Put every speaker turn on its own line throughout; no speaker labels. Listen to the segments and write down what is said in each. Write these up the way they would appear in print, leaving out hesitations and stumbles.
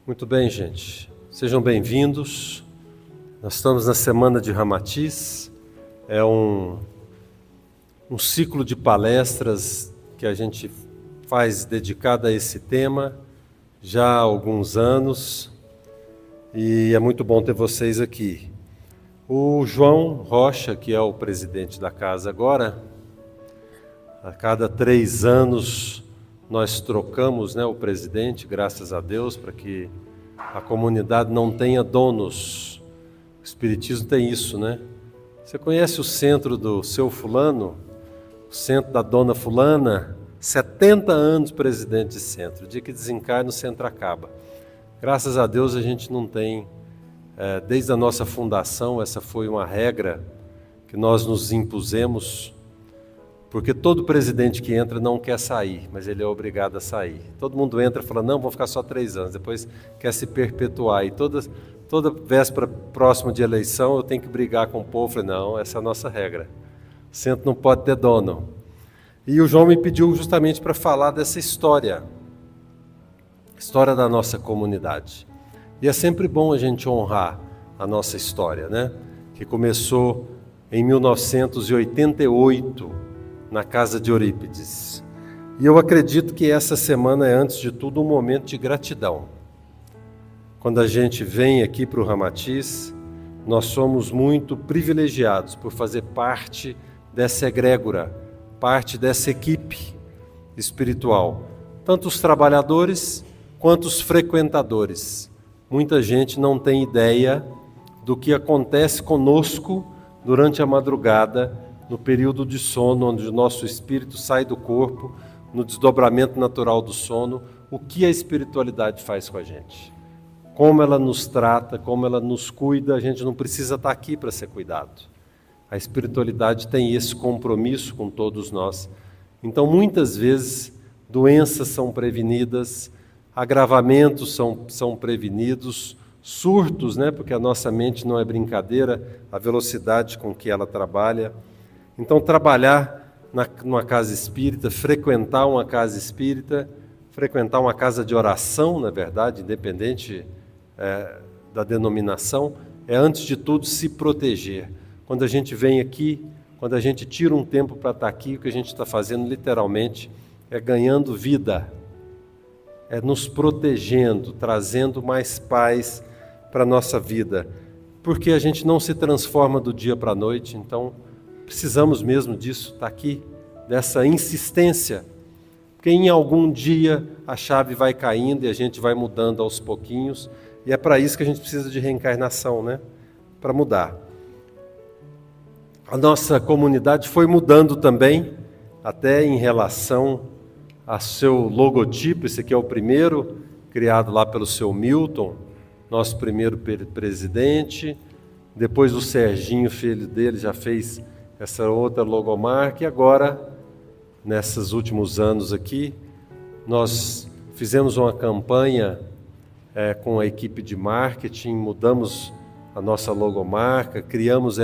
Muito bem, gente. Sejam bem-vindos. Nós estamos na Semana de Ramatiz. É um ciclo de palestras que a gente faz dedicado a esse tema já há alguns anos e é muito bom ter vocês aqui. O João Rocha, que é o presidente da casa agora, a cada 3 anos nós trocamos, o presidente, graças a Deus, para que a comunidade não tenha donos. O Espiritismo tem isso, né? Você conhece o centro do seu fulano, o centro da dona fulana, 70 anos presidente de centro. O dia que desencarna, o centro acaba. Graças a Deus a gente não tem, desde a nossa fundação, essa foi uma regra que nós nos impusemos, porque todo presidente que entra não quer sair, mas ele é obrigado a sair. Todo mundo entra e fala, não, vou ficar só 3 anos, depois quer se perpetuar. E toda véspera próxima de eleição eu tenho que brigar com o povo. Falei, não, essa é a nossa regra. O centro não pode ter dono. E o João me pediu justamente para falar dessa história da nossa comunidade. E é sempre bom a gente honrar a nossa história, né? Que começou em 1988, na casa de Eurípides. E eu acredito que essa semana é, antes de tudo, um momento de gratidão. Quando a gente vem aqui para o Ramatiz, nós somos muito privilegiados por fazer parte dessa egrégora, parte dessa equipe espiritual. Tanto os trabalhadores quanto os frequentadores. Muita gente não tem ideia do que acontece conosco durante a madrugada, no período de sono, onde o nosso espírito sai do corpo, no desdobramento natural do sono, o que a espiritualidade faz com a gente. Como ela nos trata, como ela nos cuida, a gente não precisa estar aqui para ser cuidado. A espiritualidade tem esse compromisso com todos nós. Então, muitas vezes, doenças são prevenidas, agravamentos são prevenidos, surtos, porque a nossa mente não é brincadeira, a velocidade com que ela trabalha. Então, trabalhar numa casa espírita, frequentar uma casa espírita, frequentar uma casa de oração, na verdade, independente da denominação, é, antes de tudo, se proteger. Quando a gente vem aqui, quando a gente tira um tempo para estar aqui, o que a gente está fazendo, literalmente, é ganhando vida, é nos protegendo, trazendo mais paz para a nossa vida, porque a gente não se transforma do dia para a noite, então precisamos mesmo disso, estar aqui, dessa insistência, porque em algum dia a chave vai caindo e a gente vai mudando aos pouquinhos, e é para isso que a gente precisa de reencarnação, para mudar. A nossa comunidade foi mudando também, até em relação ao seu logotipo. Esse aqui é o primeiro, criado lá pelo seu Milton, nosso primeiro presidente. Depois o Serginho, filho dele, já fez essa outra logomarca, e agora, nesses últimos anos aqui, nós fizemos uma campanha com a equipe de marketing, mudamos a nossa logomarca, criamos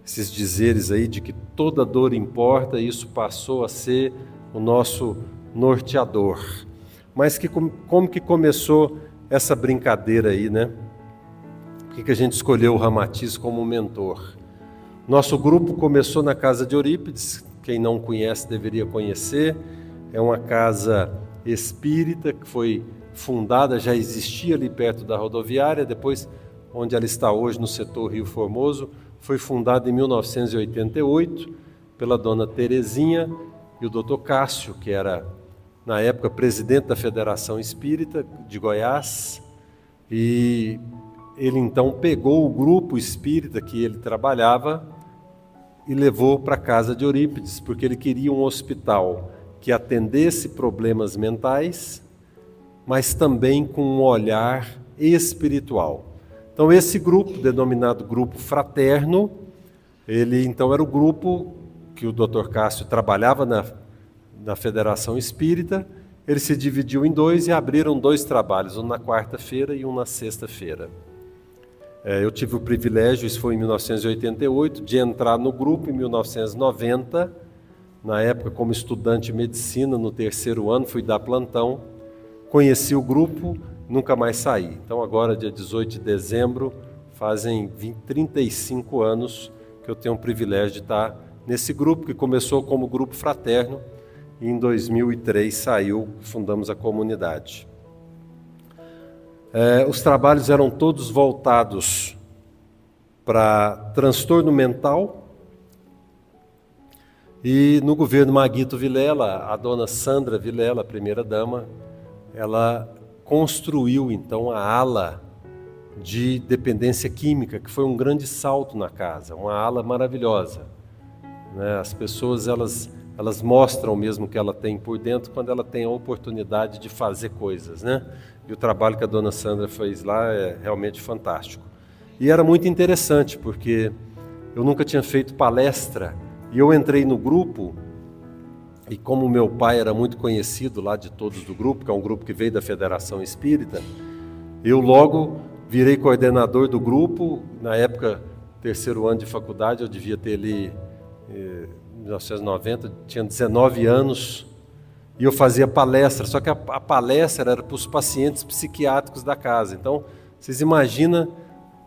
esses dizeres aí de que toda dor importa, e isso passou a ser o nosso norteador. Mas como que começou essa brincadeira aí, Por que a gente escolheu o Ramatiz como mentor? Nosso grupo começou na casa de Eurípides, quem não conhece deveria conhecer, é uma casa espírita que foi fundada, já existia ali perto da rodoviária, depois, onde ela está hoje, no setor Rio Formoso, foi fundada em 1988 pela dona Terezinha e o doutor Cássio, que era, na época, presidente da Federação Espírita de Goiás, e ele então pegou o grupo espírita que ele trabalhava e levou para a casa de Eurípides, porque ele queria um hospital que atendesse problemas mentais, mas também com um olhar espiritual. Então esse grupo, denominado Grupo Fraterno, ele então era o grupo que o Dr. Cássio trabalhava na Federação Espírita. Ele se dividiu em 2 e abriram 2 trabalhos, um na quarta-feira e um na sexta-feira. Eu tive o privilégio, isso foi em 1988, de entrar no grupo em 1990, na época como estudante de medicina, no 3º ano, fui dar plantão, conheci o grupo, nunca mais saí. Então agora, dia 18 de dezembro, fazem 35 anos que eu tenho o privilégio de estar nesse grupo, que começou como grupo fraterno, e em 2003 saiu, fundamos a comunidade. Os trabalhos eram todos voltados para transtorno mental, e no governo Maguito Vilela, a dona Sandra Vilela, a primeira-dama, ela construiu então a ala de dependência química, que foi um grande salto na casa, uma ala maravilhosa. As pessoas elas mostram mesmo o que ela tem por dentro quando ela tem a oportunidade de fazer coisas, né? E o trabalho que a dona Sandra fez lá é realmente fantástico. E era muito interessante, porque eu nunca tinha feito palestra, e eu entrei no grupo, e como meu pai era muito conhecido lá de todos do grupo, que é um grupo que veio da Federação Espírita, eu logo virei coordenador do grupo. Na época, terceiro ano de faculdade, eu devia ter ali, em 1990, tinha 19 anos, e eu fazia palestra, só que a palestra era para os pacientes psiquiátricos da casa. Então, vocês imaginam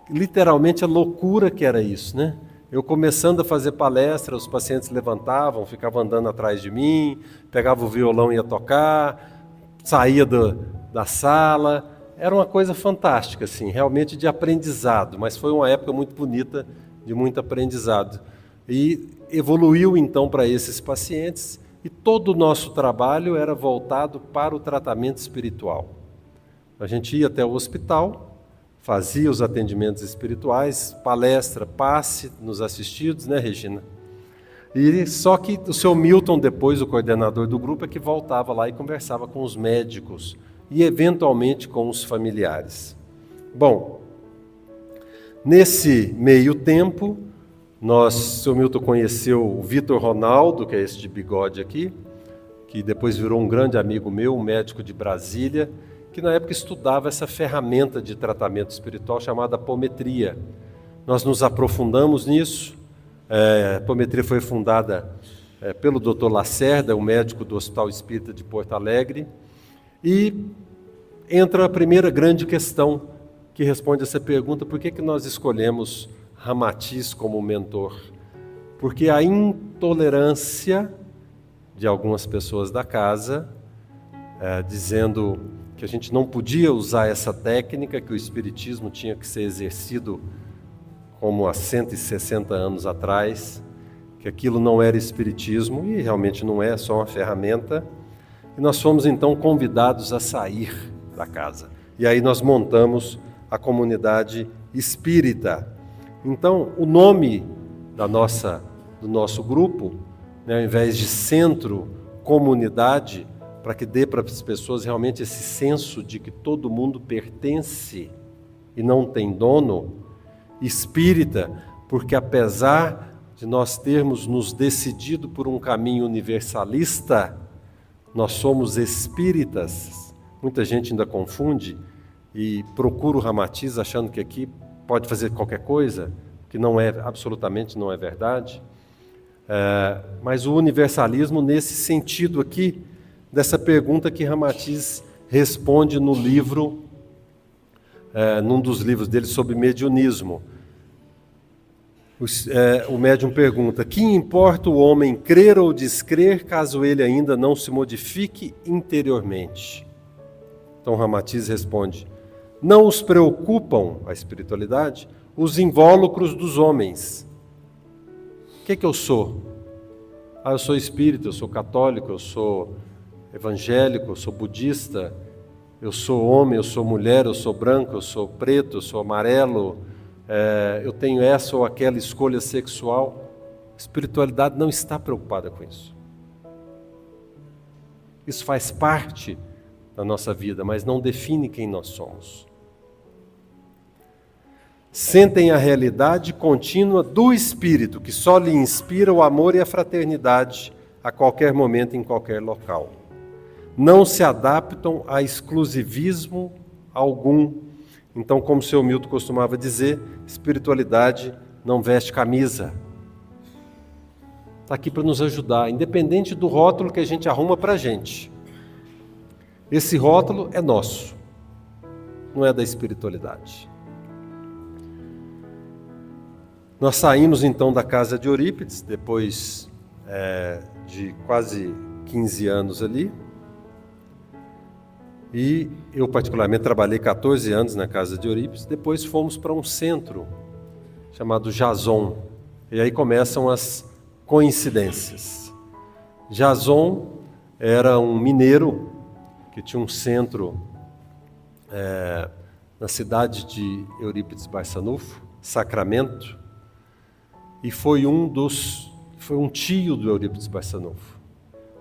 literalmente a loucura que era isso, né? Eu começando a fazer palestra, os pacientes levantavam, ficavam andando atrás de mim, pegava o violão e ia tocar, saía da sala. Era uma coisa fantástica, assim, realmente de aprendizado, mas foi uma época muito bonita, de muito aprendizado. E evoluiu então para esses pacientes, e todo o nosso trabalho era voltado para o tratamento espiritual. A gente ia até o hospital, fazia os atendimentos espirituais, palestra, passe nos assistidos, né, Regina? E só que o seu Milton, depois o coordenador do grupo, é que voltava lá e conversava com os médicos e eventualmente com os familiares. Bom, nesse meio tempo, o seu Milton conheceu o Vitor Ronaldo, que é esse de bigode aqui, que depois virou um grande amigo meu, um médico de Brasília, que na época estudava essa ferramenta de tratamento espiritual chamada apometria. Nós nos aprofundamos nisso. A apometria foi fundada pelo Dr. Lacerda, um médico do Hospital Espírita de Porto Alegre, e entra a primeira grande questão que responde essa pergunta: por que nós escolhemos Ramatiz como mentor? Porque a intolerância de algumas pessoas da casa, dizendo que a gente não podia usar essa técnica, que o espiritismo tinha que ser exercido como há 160 anos atrás, que aquilo não era espiritismo, e realmente não é, só uma ferramenta. E nós fomos então convidados a sair da casa. E aí nós montamos a comunidade espírita. Então, o nome do nosso grupo, né, ao invés de centro, comunidade, para que dê para as pessoas realmente esse senso de que todo mundo pertence e não tem dono, espírita, porque apesar de nós termos nos decidido por um caminho universalista, nós somos espíritas. Muita gente ainda confunde e procura o Ramatiz achando que aqui pode fazer qualquer coisa, que não é, absolutamente não é verdade. Mas o universalismo nesse sentido aqui, dessa pergunta que Ramatiz responde no livro, num dos livros dele sobre mediunismo. O médium pergunta: que importa o homem crer ou descrer, caso ele ainda não se modifique interiormente? Então Ramatiz responde: não os preocupam, a espiritualidade, os invólucros dos homens. O que eu sou? Eu sou espírita, eu sou católico, eu sou evangélico, eu sou budista, eu sou homem, eu sou mulher, eu sou branco, eu sou preto, eu sou amarelo, eu tenho essa ou aquela escolha sexual. A espiritualidade não está preocupada com isso. Isso faz parte da nossa vida, mas não define quem nós somos. Sentem a realidade contínua do Espírito, que só lhe inspira o amor e a fraternidade a qualquer momento, em qualquer local. Não se adaptam a exclusivismo algum. Então, como o seu Milton costumava dizer, espiritualidade não veste camisa. Está aqui para nos ajudar, independente do rótulo que a gente arruma para a gente. Esse rótulo é nosso. não é da espiritualidade. Nós saímos então da casa de Eurípides, depois de quase 15 anos ali, e eu particularmente trabalhei 14 anos na casa de Eurípides, depois fomos para um centro chamado Jason, e aí começam as coincidências. Jason era um mineiro que tinha um centro na cidade de Eurípides Barçanufo, Sacramento, e foi um tio do Eurípides Barçanufo.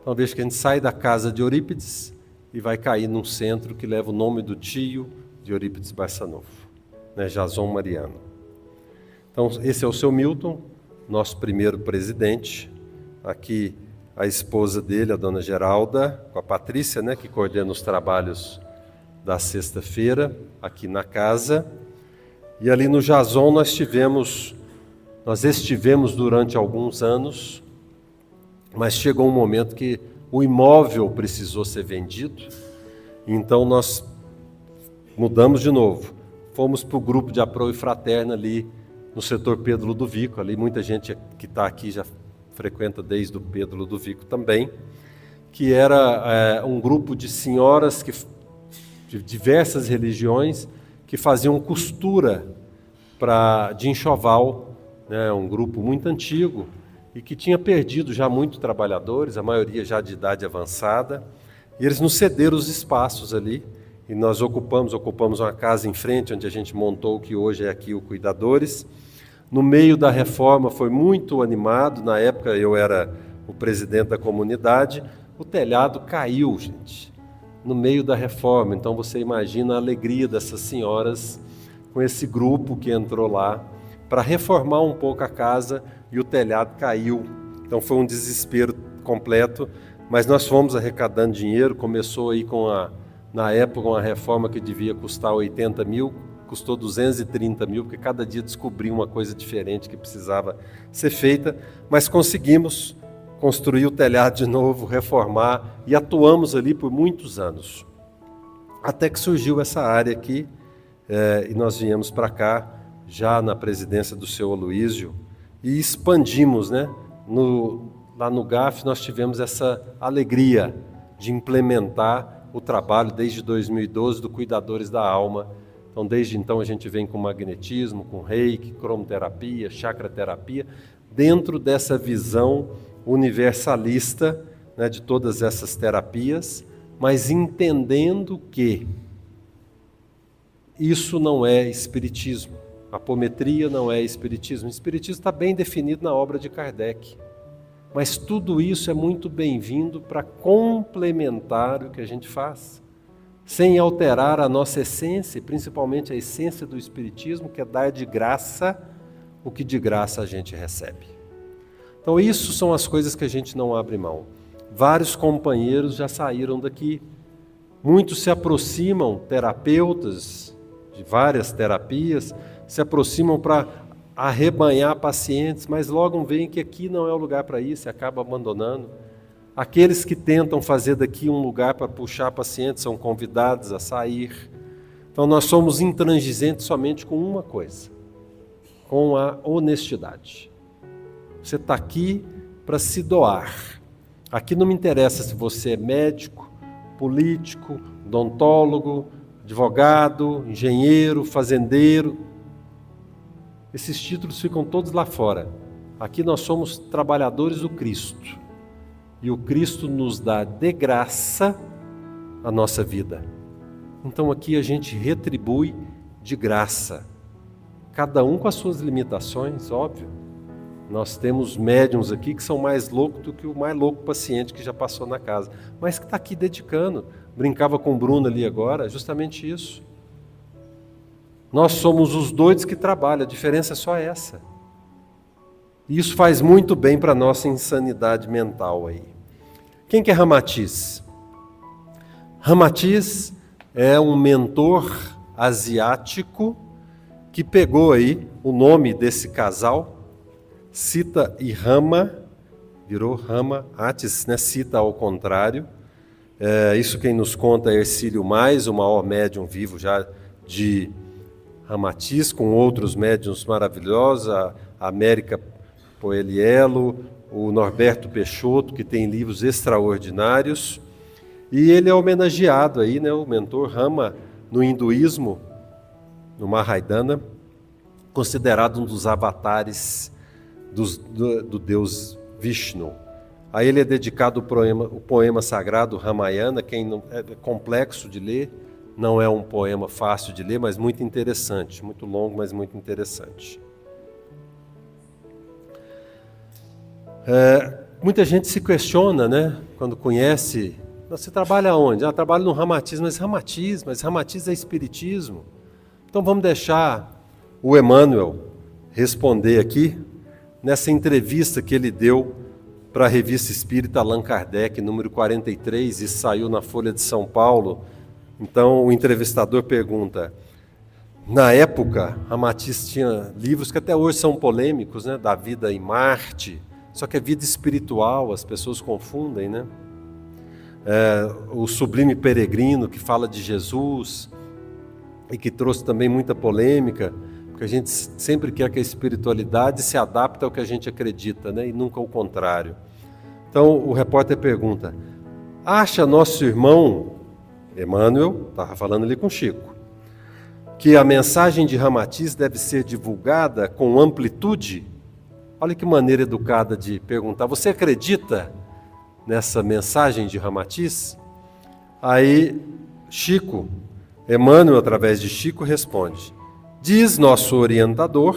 Então veja que a gente sai da casa de Eurípides e vai cair num centro que leva o nome do tio de Eurípides Barçanufo, né, Jason Mariano. Então esse é o seu Milton, nosso primeiro presidente. Aqui a esposa dele, a dona Geralda, com a Patrícia, né, que coordena os trabalhos da sexta-feira aqui na casa. E ali no Jason nós estivemos durante alguns anos, mas chegou um momento que o imóvel precisou ser vendido, então nós mudamos de novo. Fomos para o grupo de Aproi Fraterna ali no setor Pedro Ludovico, ali muita gente que está aqui já frequenta desde o Pedro Ludovico também, que era um grupo de senhoras de diversas religiões que faziam costura de enxoval, né, um grupo muito antigo e que tinha perdido já muitos trabalhadores, a maioria já de idade avançada, e eles nos cederam os espaços ali, e nós ocupamos uma casa em frente, onde a gente montou o que hoje é aqui o Cuidadores. No meio da reforma foi muito animado, na época eu era o presidente da comunidade, o telhado caiu, gente, no meio da reforma, então você imagina a alegria dessas senhoras com esse grupo que entrou lá para reformar um pouco a casa, e o telhado caiu, então foi um desespero completo, mas nós fomos arrecadando dinheiro, começou aí na época uma reforma que devia custar 80 mil, custou 230 mil, porque cada dia descobri uma coisa diferente que precisava ser feita, mas conseguimos construir o telhado de novo, reformar, e atuamos ali por muitos anos, até que surgiu essa área aqui, e nós viemos para cá, já na presidência do seu Aloísio, e expandimos, né? Lá no GAF nós tivemos essa alegria de implementar o trabalho desde 2012 do Cuidadores da Alma. Então desde então a gente vem com magnetismo, com reiki, cromoterapia, chacraterapia, dentro dessa visão universalista, né, de todas essas terapias, mas entendendo que isso não é espiritismo. A apometria não é espiritismo. O espiritismo está bem definido na obra de Kardec. Mas tudo isso é muito bem-vindo para complementar o que a gente faz, sem alterar a nossa essência, principalmente a essência do espiritismo, que é dar de graça o que de graça a gente recebe. Então isso são as coisas que a gente não abre mão. Vários companheiros já saíram daqui. Muitos se aproximam, terapeutas de várias terapias, se aproximam para arrebanhar pacientes, mas logo veem que aqui não é o lugar para isso e acaba abandonando. Aqueles que tentam fazer daqui um lugar para puxar pacientes são convidados a sair. Então nós somos intransigentes somente com uma coisa, com a honestidade. Você está aqui para se doar. Aqui não me interessa se você é médico, político, odontólogo, advogado, engenheiro, fazendeiro. Esses títulos ficam todos lá fora. Aqui nós somos trabalhadores do Cristo. E o Cristo nos dá de graça a nossa vida. Então aqui a gente retribui de graça. Cada um com as suas limitações, óbvio. Nós temos médiuns aqui que são mais loucos do que o mais louco paciente que já passou na casa. Mas que está aqui dedicando. Brincava com o Bruno ali agora, justamente isso. Nós somos os doidos que trabalham, a diferença é só essa. E isso faz muito bem para a nossa insanidade mental aí. Quem que é Ramatiz? Ramatiz é um mentor asiático que pegou aí o nome desse casal, Sita e Rama, virou Rama Atis, né? Sita ao contrário. Isso quem nos conta é Ercílio Mais, o maior médium vivo já de Ramatiz, com outros médiuns maravilhosos, a América Poeliello, o Norberto Peixoto, que tem livros extraordinários, e ele é homenageado aí, né, o mentor Rama, no hinduísmo, no Mahayana, considerado um dos avatares do deus Vishnu. A ele é dedicado o poema sagrado Ramayana, quem não, é complexo de ler, não é um poema fácil de ler, mas muito interessante, muito longo, mas muito interessante. Muita gente se questiona, né, quando conhece, você trabalha onde? Trabalho no Ramatiz, mas Ramatiz é espiritismo. Então vamos deixar o Emmanuel responder aqui, nessa entrevista que ele deu para a Revista Espírita Allan Kardec, número 43, e saiu na Folha de São Paulo. Então o entrevistador pergunta, na época, Ramatiz tinha livros que até hoje são polêmicos, né, da vida em Marte, só que é vida espiritual, as pessoas confundem, né? O Sublime Peregrino, que fala de Jesus, e que trouxe também muita polêmica, porque a gente sempre quer que a espiritualidade se adapte ao que a gente acredita, né? E nunca o contrário. Então o repórter pergunta, acha nosso irmão, Emmanuel, estava falando ali com Chico, que a mensagem de Ramatiz deve ser divulgada com amplitude? Olha que maneira educada de perguntar, você acredita nessa mensagem de Ramatiz? Aí Chico, Emmanuel, através de Chico, responde, diz nosso orientador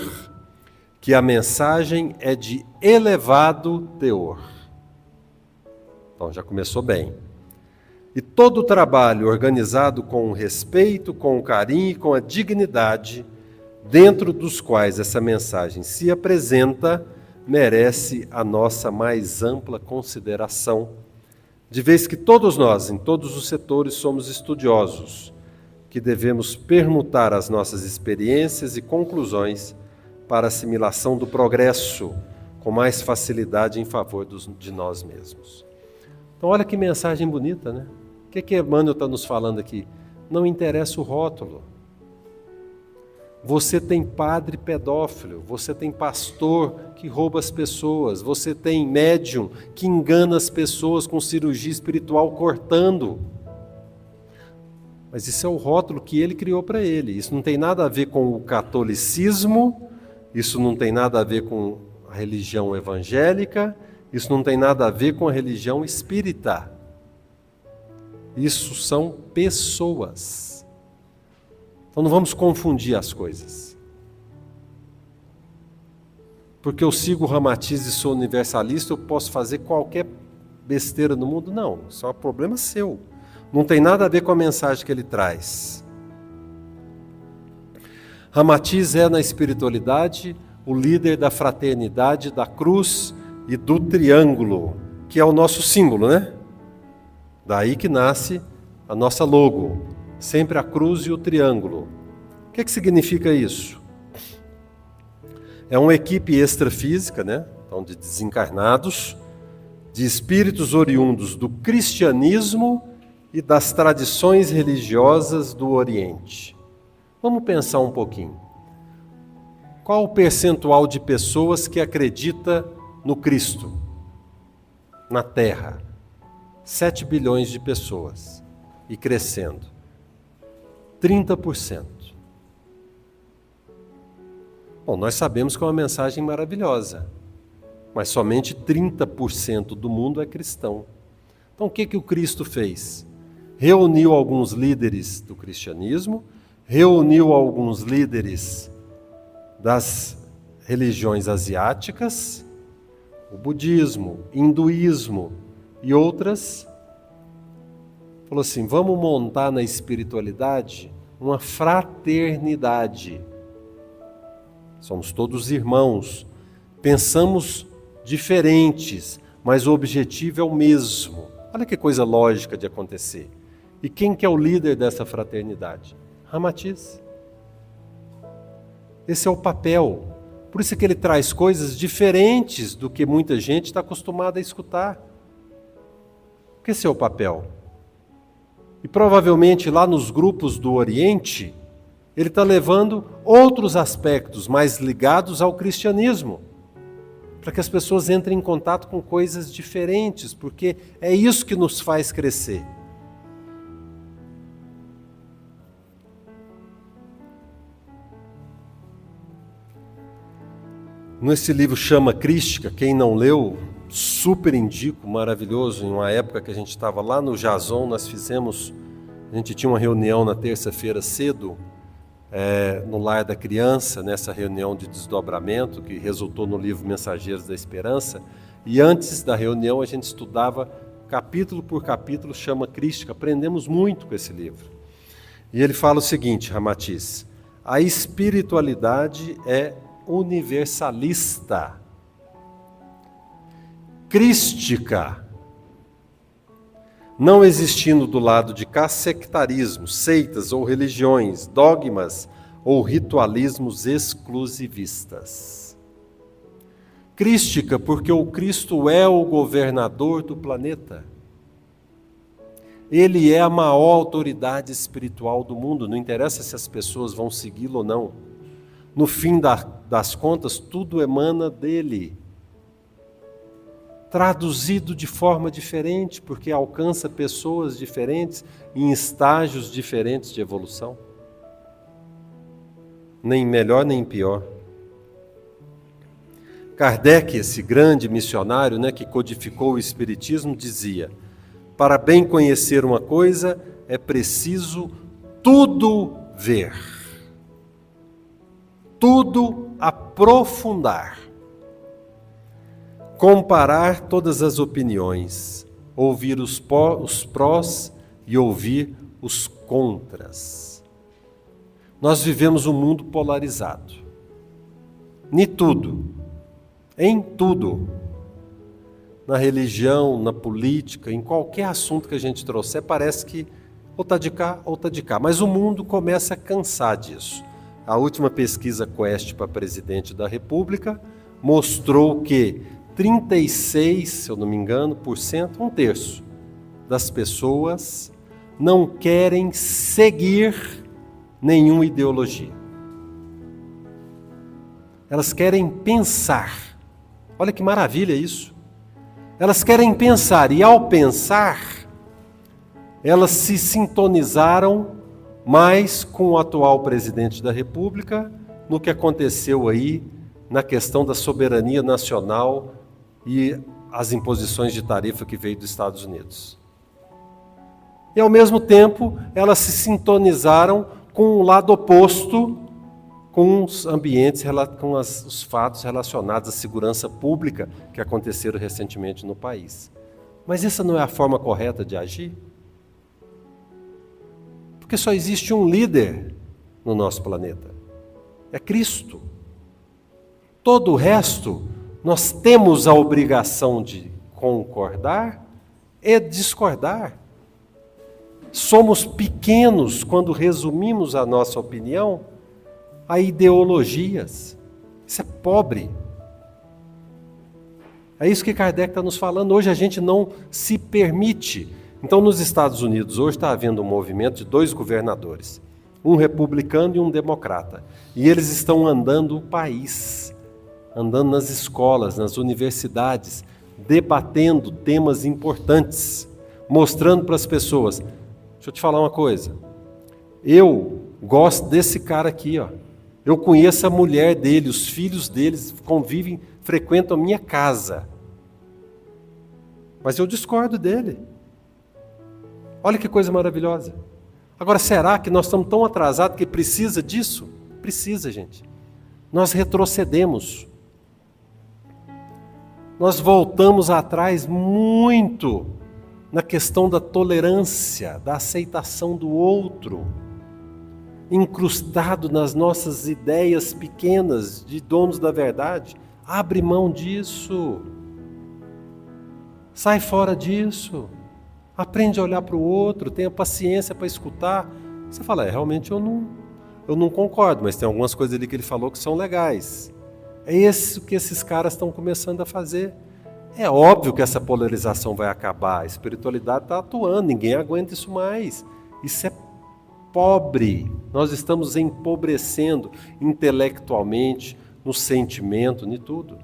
que a mensagem é de elevado teor. Então já começou bem. E todo o trabalho organizado com o respeito, com o carinho e com a dignidade, dentro dos quais essa mensagem se apresenta, merece a nossa mais ampla consideração, de vez que todos nós, em todos os setores, somos estudiosos, que devemos permutar as nossas experiências e conclusões para a assimilação do progresso, com mais facilidade em favor de nós mesmos. Então olha que mensagem bonita, né? O que Emmanuel está nos falando aqui? Não interessa o rótulo. Você tem padre pedófilo, você tem pastor que rouba as pessoas, você tem médium que engana as pessoas com cirurgia espiritual cortando. Mas isso é o rótulo que ele criou para ele. Isso não tem nada a ver com o catolicismo, isso não tem nada a ver com a religião evangélica, isso não tem nada a ver com a religião espírita. Isso são pessoas. Então não vamos confundir as coisas. Porque eu sigo o Ramatiz e sou universalista, eu posso fazer qualquer besteira no mundo? Não, isso é um problema seu. Não tem nada a ver com a mensagem que ele traz. Ramatiz é, na espiritualidade, o líder da fraternidade, da cruz e do triângulo, que é o nosso símbolo, né? Daí que nasce a nossa logo. Sempre a cruz e o triângulo. O que significa isso? É uma equipe extrafísica, né? Então, de desencarnados, de espíritos oriundos do cristianismo e das tradições religiosas do Oriente. Vamos pensar um pouquinho. Qual o percentual de pessoas que acredita no Cristo, na Terra? 7 bilhões de pessoas, e crescendo. 30%. Bom, nós sabemos que é uma mensagem maravilhosa, mas somente 30% do mundo é cristão. Então o que o Cristo fez? Reuniu alguns líderes do cristianismo, reuniu alguns líderes das religiões asiáticas, o budismo, hinduísmo e outras. Falou assim, vamos montar na espiritualidade uma fraternidade. Somos todos irmãos, pensamos diferentes, mas o objetivo é o mesmo. Olha que coisa lógica de acontecer. E quem que é o líder dessa fraternidade? Ramatiz. Esse é o papel. Por isso que ele traz coisas diferentes do que muita gente está acostumada a escutar. Porque esse é o papel. E provavelmente lá nos grupos do Oriente, Ele está levando outros aspectos mais ligados ao cristianismo, para que as pessoas entrem em contato com coisas diferentes, porque é isso que nos faz crescer. Nesse livro Chama Crística, quem não leu, super indico, maravilhoso. Em uma época que a gente estava lá no Jason, a gente tinha uma reunião na terça-feira cedo, no Lar da Criança, nessa reunião de desdobramento, que resultou no livro Mensageiros da Esperança, e antes da reunião a gente estudava capítulo por capítulo Chama Crística, aprendemos muito com esse livro. E ele fala o seguinte, Ramatiz: a espiritualidade é universalista, crística, não existindo do lado de cá sectarismo, seitas ou religiões, dogmas ou ritualismos exclusivistas. Crística porque o Cristo é o governador do planeta. Ele é a maior autoridade espiritual do mundo, não interessa se as pessoas vão segui-lo ou não. No fim das contas, tudo emana dele. Traduzido de forma diferente, porque alcança pessoas diferentes, em estágios diferentes de evolução. Nem melhor, nem pior. Kardec, esse grande missionário, que codificou o Espiritismo, dizia: para bem conhecer uma coisa, é preciso tudo ver. Tudo aprofundar, comparar todas as opiniões, ouvir os prós e ouvir os contras. Nós vivemos um mundo polarizado, em tudo, na religião, na política, em qualquer assunto que a gente trouxer, parece que ou está de cá ou está de cá, mas o mundo começa a cansar disso. A última pesquisa Quest para presidente da República mostrou que 36, se eu não me engano, um terço das pessoas não querem seguir nenhuma ideologia. Elas querem pensar. Olha que maravilha isso. Elas querem pensar e, ao pensar, elas se sintonizaram mais com o atual presidente da República, no que aconteceu aí na questão da soberania nacional e as imposições de tarifa que veio dos Estados Unidos. E, ao mesmo tempo, elas se sintonizaram com o lado oposto, com os ambientes, com os fatos relacionados à segurança pública que aconteceram recentemente no país. Mas essa não é a forma correta de agir? Porque só existe um líder no nosso planeta. É Cristo. Todo o resto, nós temos a obrigação de concordar e discordar. Somos pequenos quando resumimos a nossa opinião a ideologias. Isso é pobre. É isso que Kardec está nos falando. Hoje a gente não se permite. Então, nos Estados Unidos, hoje está havendo um movimento de 2 governadores, um republicano e um democrata. E eles estão andando o país, andando nas escolas, nas universidades, debatendo temas importantes, mostrando para as pessoas: deixa eu te falar uma coisa, eu gosto desse cara aqui, ó. Eu conheço a mulher dele, os filhos deles convivem, frequentam a minha casa, mas eu discordo dele. Olha que coisa maravilhosa. Agora, será que nós estamos tão atrasados que precisa disso? Precisa, gente. Nós retrocedemos. Nós voltamos atrás muito na questão da tolerância, da aceitação do outro, incrustado nas nossas ideias pequenas de donos da verdade. Abre mão disso. Sai fora disso. Aprende a olhar para o outro, tenha paciência para escutar. Você fala: realmente eu não concordo, mas tem algumas coisas ali que ele falou que são legais. É isso que esses caras estão começando a fazer. É óbvio que essa polarização vai acabar, a espiritualidade está atuando, ninguém aguenta isso mais. Isso é pobre, nós estamos empobrecendo intelectualmente, no sentimento, em tudo.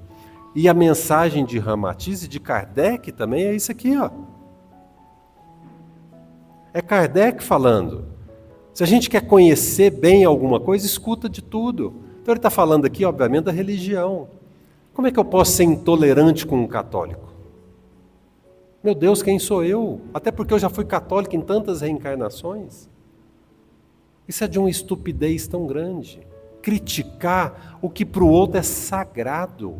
E a mensagem de Ramatiz e de Kardec também é isso aqui, ó. É Kardec falando. Se a gente quer conhecer bem alguma coisa, escuta de tudo. Então ele está falando aqui, obviamente, da religião. Como é que eu posso ser intolerante com um católico? Meu Deus, quem sou eu? Até porque eu já fui católico em tantas reencarnações. Isso é de uma estupidez tão grande. Criticar o que para o outro é sagrado.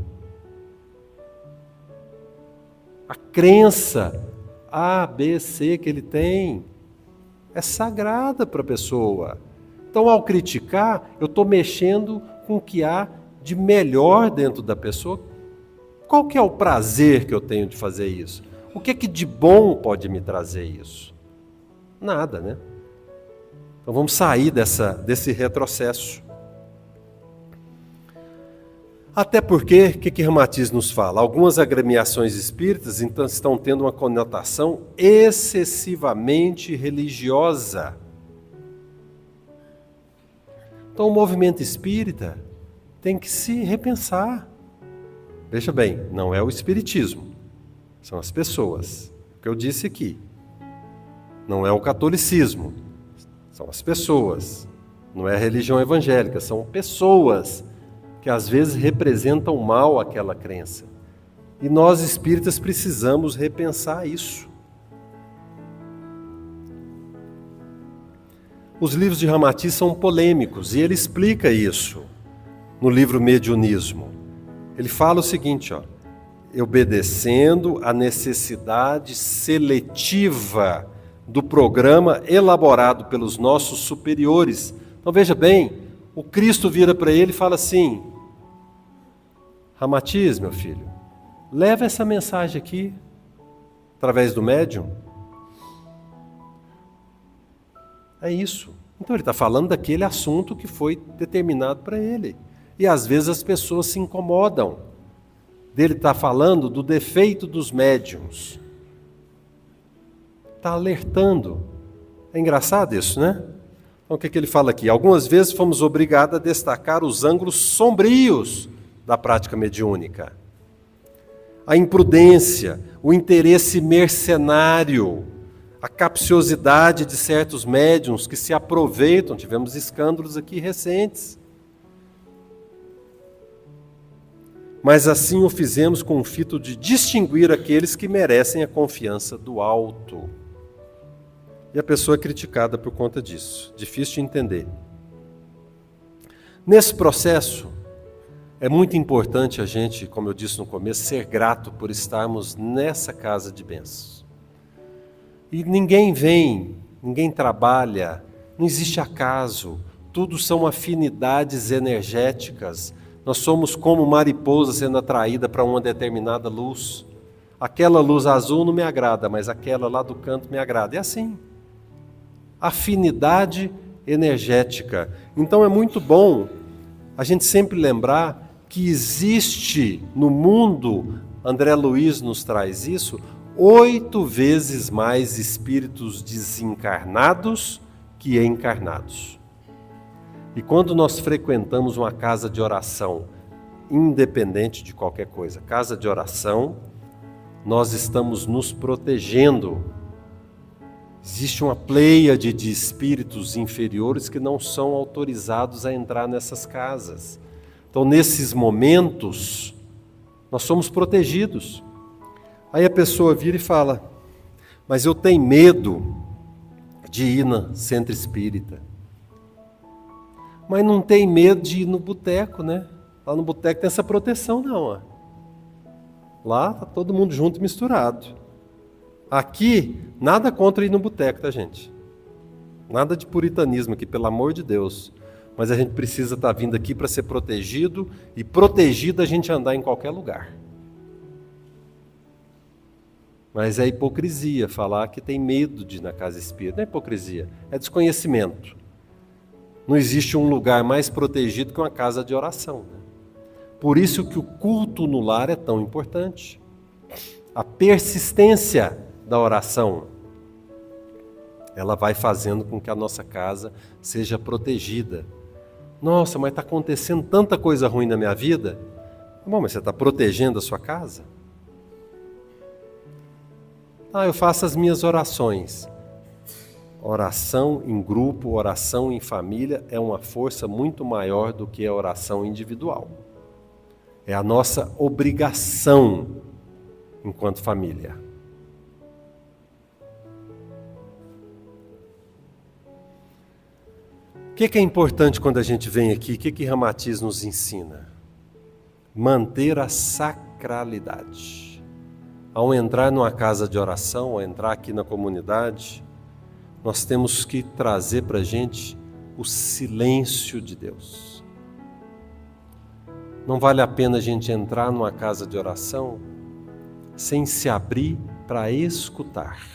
A crença A, B, C que ele tem é sagrada para a pessoa. Então, ao criticar, eu estou mexendo com o que há de melhor dentro da pessoa. Qual que é o prazer que eu tenho de fazer isso? O que é que de bom pode me trazer isso? Nada, né? Então vamos sair desse retrocesso. Até porque, o que Ramatiz nos fala? Algumas agremiações espíritas então, estão tendo uma conotação excessivamente religiosa. Então o movimento espírita tem que se repensar. Veja bem, não é o espiritismo, são as pessoas. O que eu disse aqui. Não é o catolicismo, são as pessoas. Não é a religião evangélica, são pessoas que às vezes representam mal aquela crença. E nós espíritas precisamos repensar isso. Os livros de Ramatiz são polêmicos e ele explica isso no livro Mediunismo. Ele fala o seguinte, ó, obedecendo à necessidade seletiva do programa elaborado pelos nossos superiores. Então veja bem, o Cristo vira para ele e fala assim, Ramatiz, meu filho, leva essa mensagem aqui, através do médium. É isso. Então ele está falando daquele assunto que foi determinado para ele. E às vezes as pessoas se incomodam dele estar falando do defeito dos médiums. Está alertando. É engraçado isso, né? Então o que ele fala aqui? Algumas vezes fomos obrigados a destacar os ângulos sombrios da prática mediúnica. A imprudência, o interesse mercenário, a capciosidade de certos médiuns que se aproveitam, tivemos escândalos aqui recentes. Mas assim o fizemos com o fito de distinguir aqueles que merecem a confiança do alto. E a pessoa é criticada por conta disso. Difícil de entender. Nesse processo, é muito importante a gente, como eu disse no começo, ser grato por estarmos nessa casa de bênçãos. E ninguém vem, ninguém trabalha, não existe acaso, tudo são afinidades energéticas. Nós somos como mariposa sendo atraída para uma determinada luz. Aquela luz azul não me agrada, mas aquela lá do canto me agrada. É assim. Afinidade energética. Então é muito bom a gente sempre lembrar que existe no mundo, André Luiz nos traz isso, 8 vezes mais espíritos desencarnados que encarnados. E quando nós frequentamos uma casa de oração, independente de qualquer coisa, casa de oração, nós estamos nos protegendo. Existe uma pleiade de espíritos inferiores que não são autorizados a entrar nessas casas. Então, nesses momentos, nós somos protegidos. Aí a pessoa vira e fala, mas eu tenho medo de ir no centro espírita. Mas não tem medo de ir no boteco, né? Lá no boteco tem essa proteção não. Ó. Lá está todo mundo junto e misturado. Aqui, nada contra ir no boteco, tá, gente? Nada de puritanismo aqui, pelo amor de Deus. Mas a gente precisa estar vindo aqui para ser protegido, e protegido a gente andar em qualquer lugar. Mas é hipocrisia falar que tem medo de ir na casa espírita. Não é hipocrisia, é desconhecimento. Não existe um lugar mais protegido que uma casa de oração. Né? Por isso que o culto no lar é tão importante. A persistência da oração. Ela vai fazendo com que a nossa casa seja protegida. Nossa, mas está acontecendo tanta coisa ruim na minha vida. Bom, mas você está protegendo a sua casa? Eu faço as minhas orações. Oração em grupo, oração em família é uma força muito maior do que a oração individual. É a nossa obrigação enquanto família. O que é importante quando a gente vem aqui? O que Ramatiz nos ensina? Manter a sacralidade. Ao entrar numa casa de oração, ao entrar aqui na comunidade, nós temos que trazer para a gente o silêncio de Deus. Não vale a pena a gente entrar numa casa de oração sem se abrir para escutar.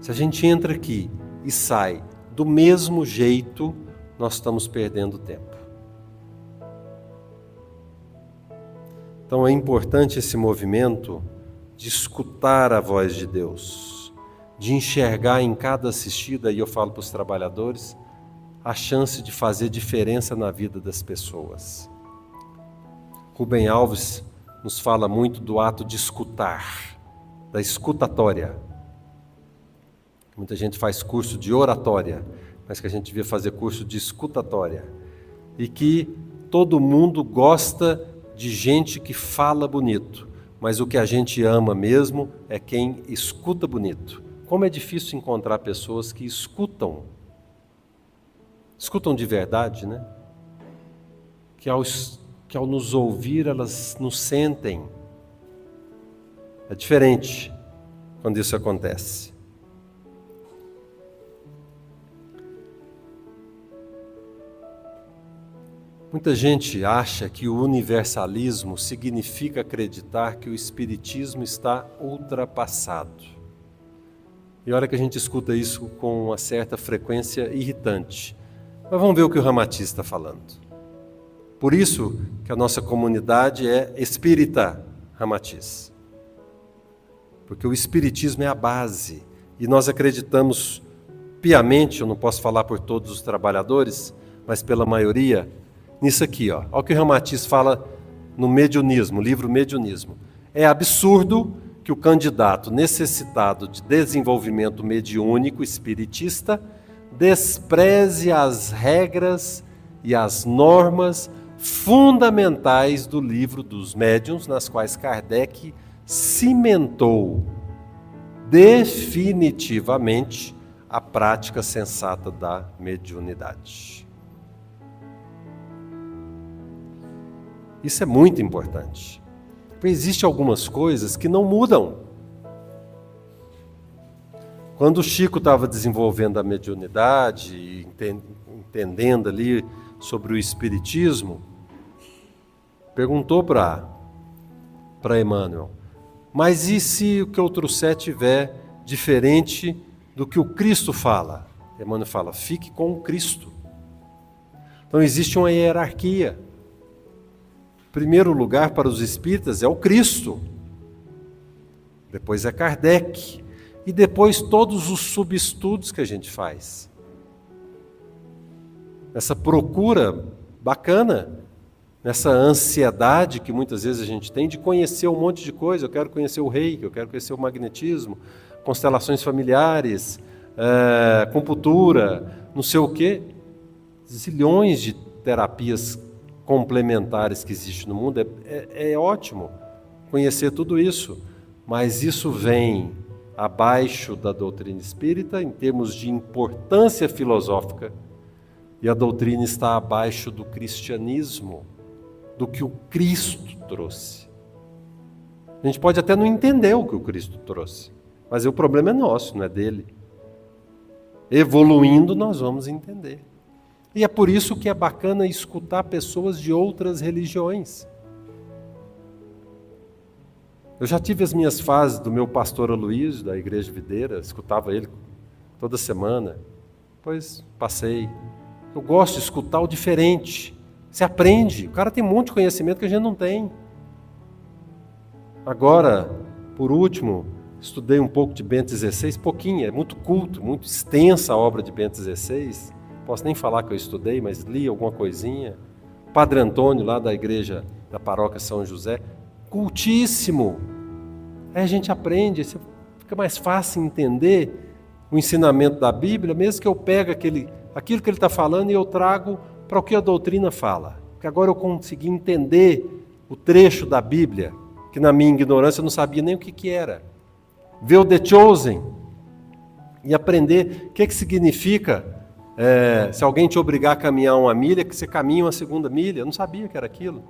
Se a gente entra aqui e sai do mesmo jeito, nós estamos perdendo tempo. Então é importante esse movimento de escutar a voz de Deus, de enxergar em cada assistida, e eu falo para os trabalhadores, a chance de fazer diferença na vida das pessoas. Rubem Alves nos fala muito do ato de escutar, da escutatória. Muita gente faz curso de oratória, mas que a gente devia fazer curso de escutatória. E que todo mundo gosta de gente que fala bonito, mas o que a gente ama mesmo é quem escuta bonito. Como é difícil encontrar pessoas que escutam de verdade, né? Que ao nos ouvir, elas nos sentem. É diferente quando isso acontece. Muita gente acha que o universalismo significa acreditar que o espiritismo está ultrapassado. E olha que a gente escuta isso com uma certa frequência irritante. Mas vamos ver o que o Ramatiz está falando. Por isso que a nossa comunidade é espírita Ramatiz. Porque o espiritismo é a base. E nós acreditamos piamente, eu não posso falar por todos os trabalhadores, mas pela maioria, nisso aqui, ó. Olha o que o Ramatiz fala no Mediunismo, o livro Mediunismo. É absurdo que o candidato necessitado de desenvolvimento mediúnico espiritista despreze as regras e as normas fundamentais do livro dos médiuns, nas quais Kardec cimentou definitivamente a prática sensata da mediunidade. Isso é muito importante. Porque existem algumas coisas que não mudam. Quando o Chico estava desenvolvendo a mediunidade, entendendo ali sobre o espiritismo, perguntou para Emmanuel, mas e se o que eu trouxer tiver diferente do que o Cristo fala? Emmanuel fala, fique com o Cristo. Então existe uma hierarquia. Primeiro lugar para os espíritas é o Cristo, depois é Kardec, e depois todos os subestudos que a gente faz. Essa procura bacana, nessa ansiedade que muitas vezes a gente tem de conhecer um monte de coisa. Eu quero conhecer o reiki, eu quero conhecer o magnetismo, constelações familiares, acupuntura, não sei o quê. Zilhões de terapias complementares que existem no mundo, é ótimo conhecer tudo isso, mas isso vem abaixo da doutrina espírita em termos de importância filosófica, e a doutrina está abaixo do cristianismo, do que o Cristo trouxe. A gente pode até não entender o que o Cristo trouxe, mas o problema é nosso, não é dele. Evoluindo, nós vamos entender. E é por isso que é bacana escutar pessoas de outras religiões. Eu já tive as minhas fases do meu pastor Aloysio, da Igreja Videira, escutava ele toda semana, depois passei. Eu gosto de escutar o diferente. Você aprende, o cara tem um monte de conhecimento que a gente não tem. Agora, por último, estudei um pouco de Bento XVI, pouquinho, é muito culto, muito extensa a obra de Bento XVI. Posso nem falar que eu estudei, mas li alguma coisinha. Padre Antônio, lá da igreja da paróquia São José, cultíssimo. Aí a gente aprende, fica mais fácil entender o ensinamento da Bíblia, mesmo que eu pegue aquilo que ele está falando e eu trago para o que a doutrina fala. Porque agora eu consegui entender o trecho da Bíblia, que na minha ignorância eu não sabia nem o que era. Ver o The Chosen e aprender o que significa se alguém te obrigar a caminhar 1 milha, que você caminha 2ª milha. Eu não sabia que era aquilo.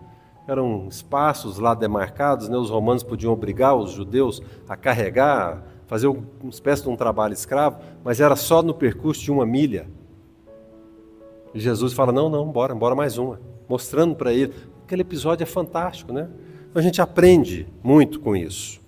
Eram espaços lá demarcados, né? Os romanos podiam obrigar os judeus a carregar, fazer uma espécie de um trabalho escravo, mas era só no percurso de 1 milha. E Jesus fala, não, bora mais uma. Mostrando para ele. Aquele episódio é fantástico, né? Então a gente aprende muito com isso.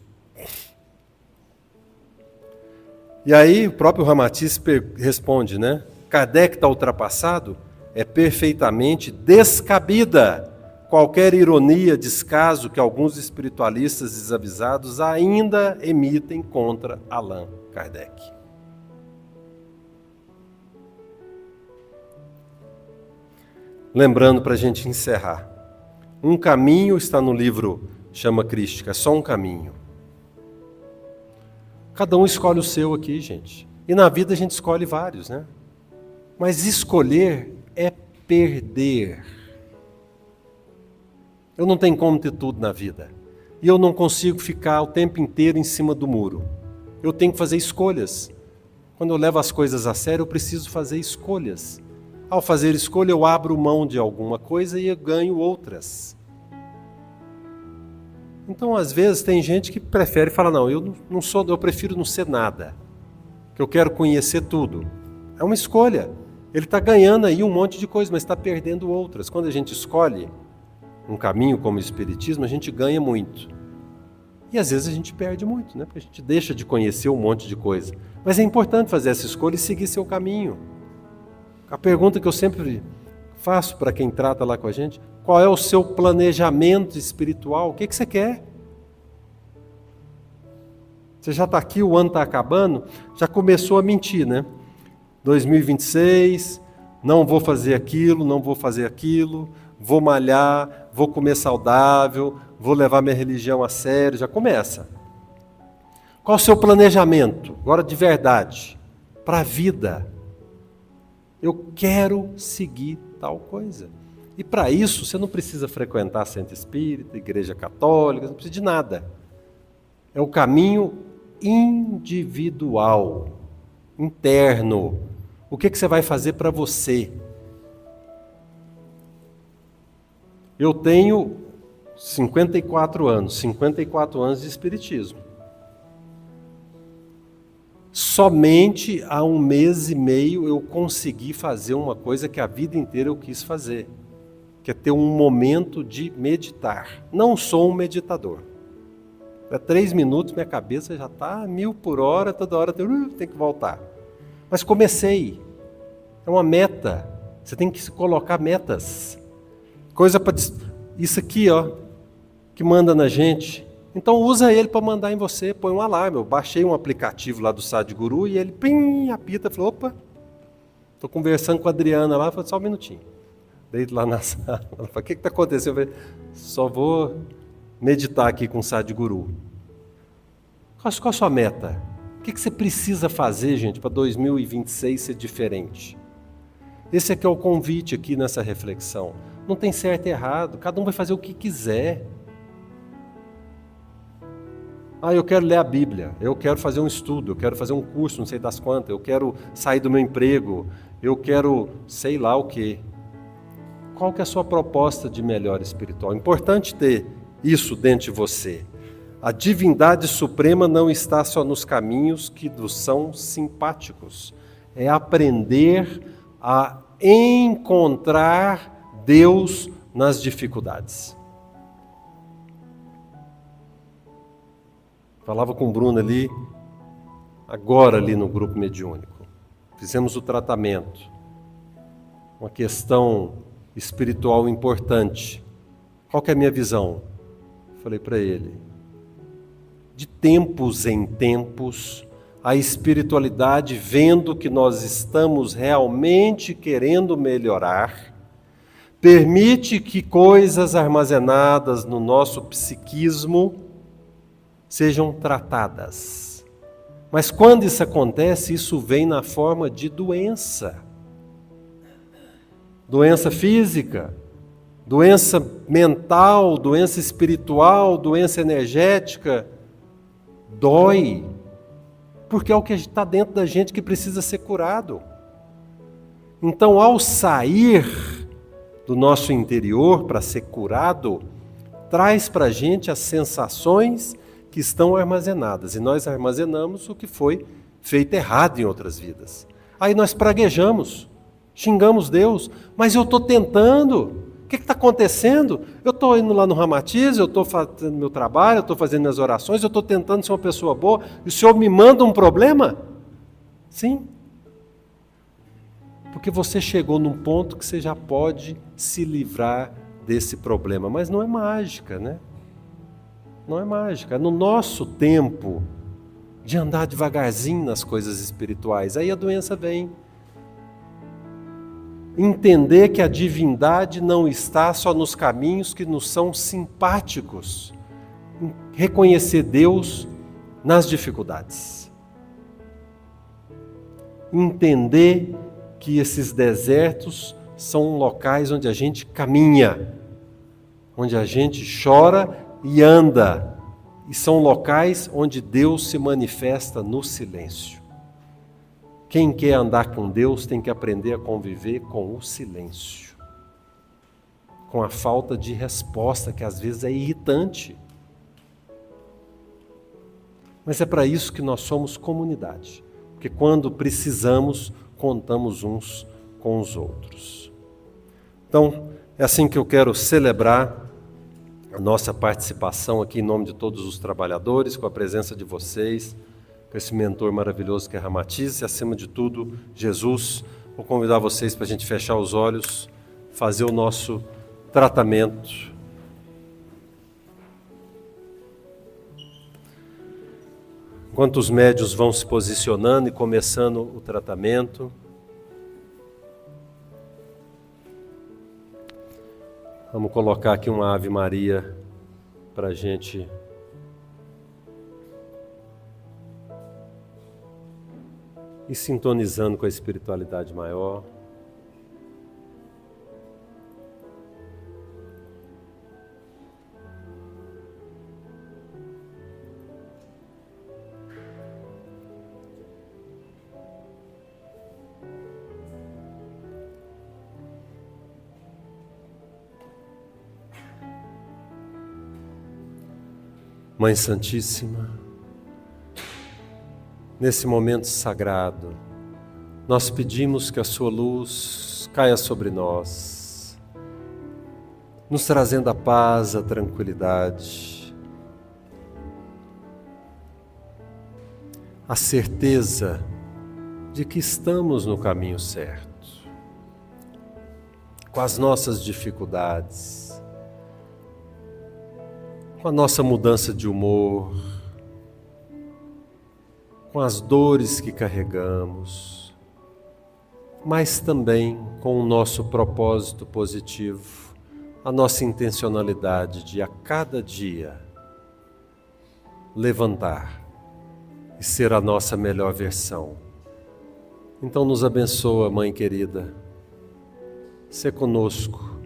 E aí o próprio Ramatiz responde, né? Kardec está ultrapassado? É perfeitamente descabida qualquer ironia, descaso que alguns espiritualistas desavisados ainda emitem contra Allan Kardec. Lembrando para a gente encerrar, um caminho está no livro Chama Crística, é só um caminho. Cada um escolhe o seu aqui, gente. E na vida a gente escolhe vários, né? Mas escolher é perder. Eu não tenho como ter tudo na vida. E eu não consigo ficar o tempo inteiro em cima do muro. Eu tenho que fazer escolhas. Quando eu levo as coisas a sério, eu preciso fazer escolhas. Ao fazer escolha, eu abro mão de alguma coisa e eu ganho outras. Então, às vezes, tem gente que prefere falar, não, eu prefiro não ser nada. Que eu quero conhecer tudo. É uma escolha. Ele está ganhando aí um monte de coisa, mas está perdendo outras. Quando a gente escolhe um caminho como o Espiritismo, a gente ganha muito. E às vezes a gente perde muito, né? Porque a gente deixa de conhecer um monte de coisa. Mas é importante fazer essa escolha e seguir seu caminho. A pergunta que eu sempre faço para quem trata lá com a gente, qual é o seu planejamento espiritual? O que você quer? Você já está aqui, o ano está acabando, já começou a mentir, né? 2026, não vou fazer aquilo, vou malhar, vou comer saudável, vou levar minha religião a sério, já começa. Qual o seu planejamento, agora de verdade, para a vida? Eu quero seguir tal coisa. E para isso, você não precisa frequentar centro espírita, igreja católica, não precisa de nada. É o caminho individual, interno. O que você vai fazer para você? Eu tenho 54 anos de espiritismo. Somente há 1 mês e meio eu consegui fazer uma coisa que a vida inteira eu quis fazer, que é ter um momento de meditar. Não sou um meditador. Há 3 minutos minha cabeça já está 1000 por hora, toda hora tem que voltar. Mas comecei. É uma meta. Você tem que se colocar metas. Coisa para isso aqui, ó, que manda na gente. Então usa ele para mandar em você, põe um alarme. Eu baixei um aplicativo lá do Sadhguru e ele pim, apita, falou, opa, estou conversando com a Adriana lá, falei, só um minutinho. Deito lá na sala, ela falou, o que está acontecendo? Eu falei, só vou meditar aqui com o Sadhguru. Qual a sua meta? O que você precisa fazer, gente, para 2026 ser diferente? Esse aqui é o convite aqui nessa reflexão. Não tem certo e errado, cada um vai fazer o que quiser. Eu quero ler a Bíblia, eu quero fazer um estudo, eu quero fazer um curso, não sei das quantas, eu quero sair do meu emprego, eu quero sei lá o quê. Qual que é a sua proposta de melhora espiritual? É importante ter isso dentro de você. A divindade suprema não está só nos caminhos que nos são simpáticos. É aprender a encontrar Deus nas dificuldades. Falava com o Bruno ali, agora ali no grupo mediúnico. Fizemos o tratamento. Uma questão espiritual importante. Qual que é a minha visão? Falei para ele. de tempos em tempos, a espiritualidade, vendo que nós estamos realmente querendo melhorar, permite que coisas armazenadas no nosso psiquismo sejam tratadas. Mas quando isso acontece, isso vem na forma de doença. Doença física, doença mental, doença espiritual, doença energética. Dói, porque é o que está dentro da gente que precisa ser curado. Então, ao sair do nosso interior para ser curado, traz para a gente as sensações que estão armazenadas. E nós armazenamos o que foi feito errado em outras vidas. Aí nós praguejamos, xingamos Deus, mas eu estou tentando. O que está acontecendo? Eu estou indo lá no Ramatiz, eu estou fazendo meu trabalho, eu estou fazendo minhas orações, eu estou tentando ser uma pessoa boa, e o Senhor me manda um problema? Sim. Porque você chegou num ponto que você já pode se livrar desse problema. Mas não é mágica, né? Não é mágica. É no nosso tempo de andar devagarzinho nas coisas espirituais. Aí a doença vem. Entender que a divindade não está só nos caminhos que nos são simpáticos. Reconhecer Deus nas dificuldades. Entender que esses desertos são locais onde a gente caminha, onde a gente chora e anda, e são locais onde Deus se manifesta no silêncio. Quem quer andar com Deus tem que aprender a conviver com o silêncio, com a falta de resposta, que às vezes é irritante. Mas é para isso que nós somos comunidade, porque quando precisamos, contamos uns com os outros. Então, é assim que eu quero celebrar a nossa participação aqui em nome de todos os trabalhadores, com a presença de vocês, com esse mentor maravilhoso que é Ramatiz, e acima de tudo, Jesus. Vou convidar vocês para a gente fechar os olhos, fazer o nosso tratamento. Enquanto os médios vão se posicionando e começando o tratamento, vamos colocar aqui uma Ave Maria para a gente ir sintonizando com a espiritualidade maior. Mãe Santíssima, nesse momento sagrado, nós pedimos que a sua luz caia sobre nós, nos trazendo a paz, a tranquilidade, a certeza de que estamos no caminho certo, com as nossas dificuldades, com a nossa mudança de humor, com as dores que carregamos, mas também com o nosso propósito positivo, a nossa intencionalidade de a cada dia levantar e ser a nossa melhor versão. Então nos abençoa, Mãe querida, sê conosco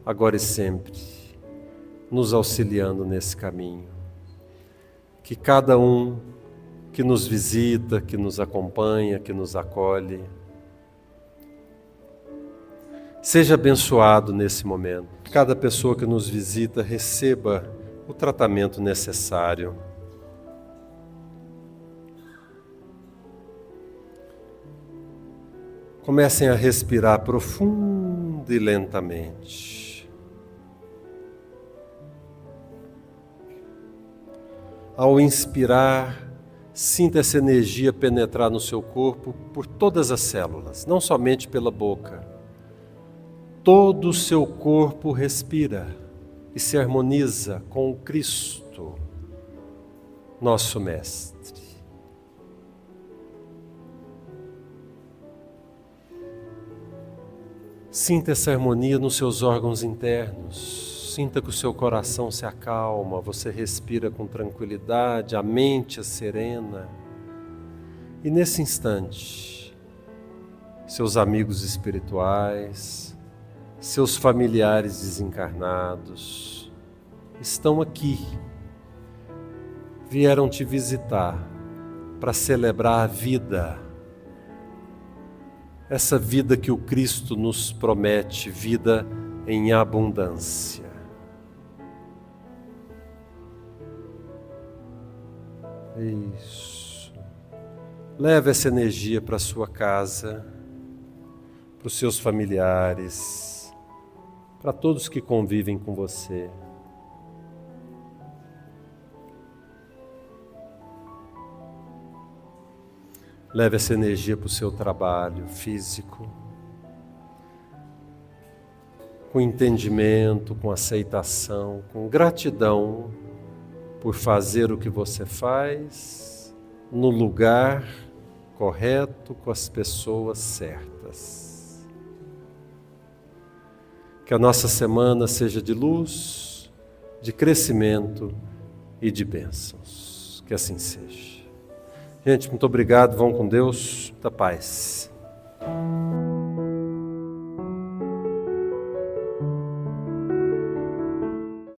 agora e sempre, nos auxiliando nesse caminho. Que cada um que nos visita, que nos acompanha, que nos acolhe, seja abençoado nesse momento. Cada pessoa que nos visita receba o tratamento necessário. Comecem a respirar profundo e lentamente. Ao inspirar, sinta essa energia penetrar no seu corpo por todas as células, não somente pela boca. Todo o seu corpo respira e se harmoniza com o Cristo. nosso Mestre. Sinta essa harmonia nos seus órgãos internos. Sinta que o seu coração se acalma, você respira com tranquilidade, a mente é serena. E nesse instante, seus amigos espirituais, seus familiares desencarnados estão aqui, vieram te visitar para celebrar a vida, essa vida que o Cristo nos promete, vida em abundância. Isso. Leve essa energia para a sua casa, para os seus familiares, para todos que convivem com você. Leve essa energia para o seu trabalho físico, com entendimento, com aceitação, com gratidão por fazer o que você faz no lugar correto, com as pessoas certas. Que a nossa semana seja de luz, de crescimento e de bênçãos. Que assim seja. Gente, muito obrigado. Vão com Deus. Muita paz.